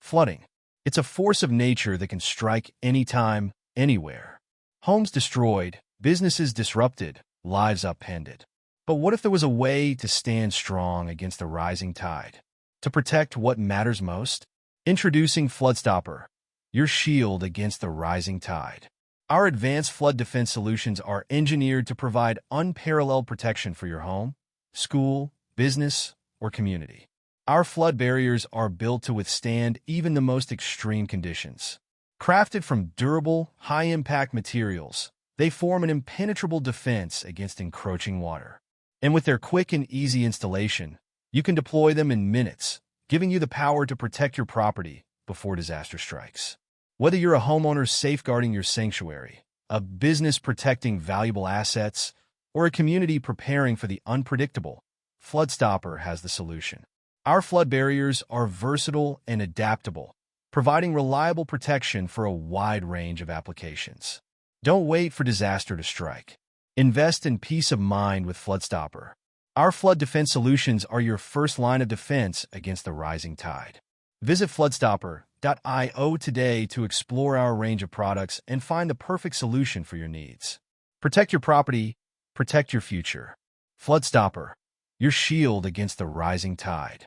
Flooding. It's a force of nature that can strike anytime, anywhere. Homes destroyed, businesses disrupted, lives upended. But what if there was a way to stand strong against the rising tide? To protect what matters most? Introducing Floodstopper, your shield against the rising tide. Our advanced flood defense solutions are engineered to provide unparalleled protection for your home, school, business, or community. Our flood barriers are built to withstand even the most extreme conditions. Crafted from durable, high-impact materials, they form an impenetrable defense against encroaching water. And with their quick and easy installation, you can deploy them in minutes, giving you the power to protect your property before disaster strikes. Whether you're a homeowner safeguarding your sanctuary, a business protecting valuable assets, or a community preparing for the unpredictable, Floodstopper has the solution. Our flood barriers are versatile and adaptable, providing reliable protection for a wide range of applications. Don't wait for disaster to strike. Invest in peace of mind with Floodstopper. Our flood defense solutions are your first line of defense against the rising tide. Visit floodstopper.io today to explore our range of products and find the perfect solution for your needs. Protect your property, protect your future. Floodstopper, your shield against the rising tide.